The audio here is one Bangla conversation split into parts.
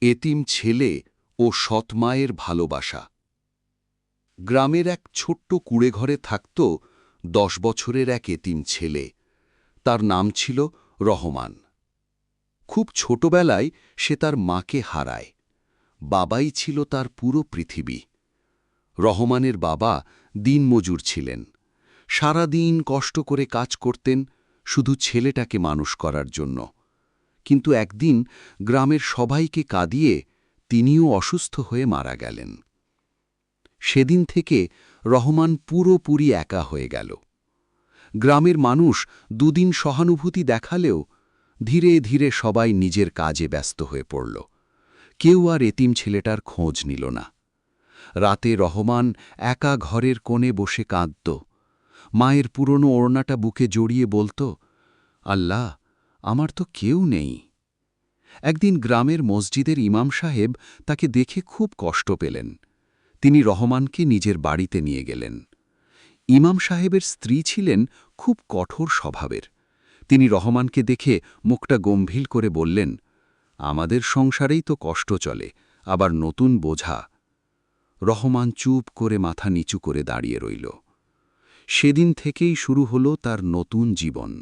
এতিম ছেলে ও সৎ মায়ের ভালোবাসা। গ্রামের এক ছোট্ট কুঁড়েঘরে থাকত 10 বছরের এক এতিম ছেলে। তার নাম ছিল রহমান। খুব ছোটবেলায় সে তার মাকে হারায়। বাবাই ছিল তার পুরো পৃথিবী। রহমানের বাবা দিনমজুর ছিলেন। সারা দিন কষ্ট করে কাজ করতেন শুধু ছেলেটাকে মানুষ করার জন্য। কিন্তু একদিন গ্রামের সবাইকে কাঁদিয়ে তিনিও অসুস্থ হয়ে মারা গেলেন। সেদিন থেকে রহমান পুরোপুরি একা হয়ে গেল। গ্রামের মানুষ দুদিন সহানুভূতি দেখালেও ধীরে ধীরে সবাই নিজের কাজে ব্যস্ত হয়ে পড়ল। কেউ আর এতিম ছেলেটার খোঁজ নিল না। রাতে রহমান একা ঘরের কোণে বসে কাঁদত। মায়ের পুরনো ওড়নাটা বুকে জড়িয়ে বলত, আল্লাহ, আমার তো কেউ নেই। একদিন গ্রামের মসজিদের ইমাম সাহেব তাকে দেখে খুব কষ্ট পেলেন। তিনি রহমানকে নিজের বাড়িতে নিয়ে গেলেন। ইমাম সাহেবের স্ত্রী ছিলেন খুব কঠোর স্বভাবের। তিনি রহমানকে দেখে মুখটা গম্ভীর করে বললেন, আমাদের সংসারেই তো কষ্ট চলে, আবার নতুন বোঝা। রহমান চুপ করে মাথা নিচু করে দাঁড়িয়ে রইল। সেদিন থেকেই শুরু হলো তার নতুন জীবন।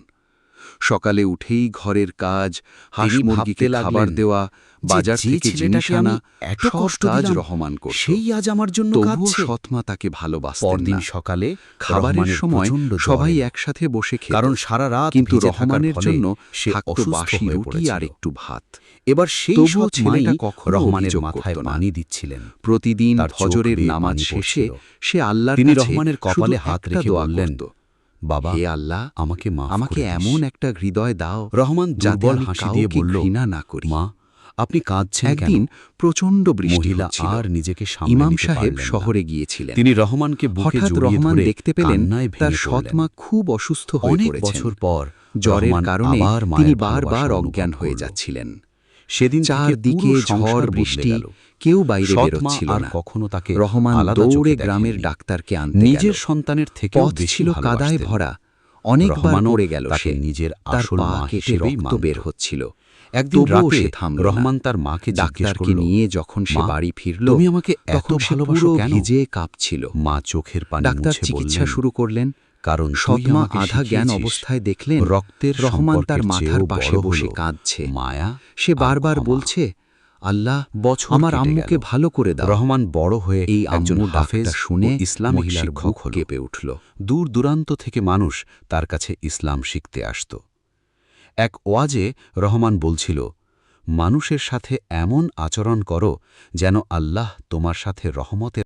সকালে উঠেই ঘরের কাজ, হাঁস মুরগিকে খাবার দেওয়া, বাজার থেকে জিনিস আনা, সব কাজ রহমান করত। সেই আজ আমার জন্য তবুও কাঁদছে। সৎমা তাকে ভালোবাসতেন পরদিন না। সকালে খাবারের সময় সবাই সবাই একসাথে বসে খেত, কারণ সারা রাত কিন্তু ভিজে থাকার রহমানের ফলে জন্য সে থাকত অসুস্থ বাসি হয়ে রুটি আর পড়েছিল। একটু ভাত। এবার সেই তবুও সৎ ছেলেটা মাই কখনো রহমানের অভিযোগ মাথায় করত না। পানি দিচ্ছিলেন। প্রতিদিন তার চোখ ফজরের বেয়ে নামাজ পানি শেষে পড়ছিল। সে আল্লাহর তিনি কাছে রহমানের কপালে শুধু হাত একটা রেখে দোয়া বললেন, করত, বাবা, হে আল্লাহ, আমাকে মাফ আমাকে করে দিস। এমন একটা হৃদয় দাও রহমান যাতে দুর্বল আমি হাসি দিয়ে কাউকে বলল, ঘৃণা না করি। মা, আপনি কাঁদছেন কেন? একদিন প্রচণ্ড বৃষ্টি মহিলা হচ্ছিল। আর নিজেকে সামলে ইমাম নিতে সাহেব পারলেন না। শহরে গিয়েছিলেন। তিনি রহমানকে বুকে হঠাৎ জড়িয়ে রহমান ধরে দেখতে পেলেন কান্নায় তার ভেঙে পড়লেন। সৎমা খুব অসুস্থ হয়ে অনেক পড়েছেন। বছর পর জ্বরের রহমান কারণে আবার তিনি মায়ের বারবার ভালোবাসা অজ্ঞান অনুভব হয়ে করল। যাচ্ছিলেন। সেদিন থেকে চারদিকে পুরো ঝড় সংসার বদলে বৃষ্টি, গেল। কেউ বাইরে সৎ মা বেরোচ্ছিল আর না। কখনো তাকে রহমান আলাদা দৌড়ে চোখে গ্রামের দেখেননি। ডাক্তারকে আনতে গেল। নিজের সন্তানের থেকেও পথ বেশি ছিল কাদায় ভালোবাসতেন। ভরা। অনেকবার রহমানও পড়ে গেল তাকে সে। নিজের তার আসল পা মা কেটে হিসেবেই রক্ত মানত। বের হচ্ছিল। একদিন তবুও রাতে সে থামল না। রহমান তার মাকে জিজ্ঞেস ডাক্তারকে করল, নিয়ে যখন সে মা, বাড়ি ফিরল, তুমি আমাকে এত তখন সে ভালোবাসো পুরো কেন? ভিজে কাঁপছিল। মা চোখের পানি ডাক্তার মুছে চিকিৎসা বললেন, শুরু করলেন। কারণ তুই সৎমা আমাকে আধা জ্ঞান শিখিয়েছিস, অবস্থায় দেখলেন রক্তের রহমান তার সম্পর্কের মাথার চেয়েও পাশে বড় বসে হলো কাঁদছে। মায়া সে আর বারবার ক্ষমা। বলছে, আল্লাহ, বছর আমার কেটে আম্মুকে গেল। ভালো করে দাও। রহমান বড় হয়ে এই একজন আম্মু হাফেজ ডাকটা ও শুনে ইসলামিক মহিলার শিক্ষক বুক হল। কেঁপে উঠল। দূর দূরান্ত থেকে মানুষ তার কাছে ইসলাম শিখতে আসত। এক ওয়াজে রহমান বলছিল, মানুষের সাথে এমন আচরণ করো যেন আল্লাহ তোমার সাথে রহমতের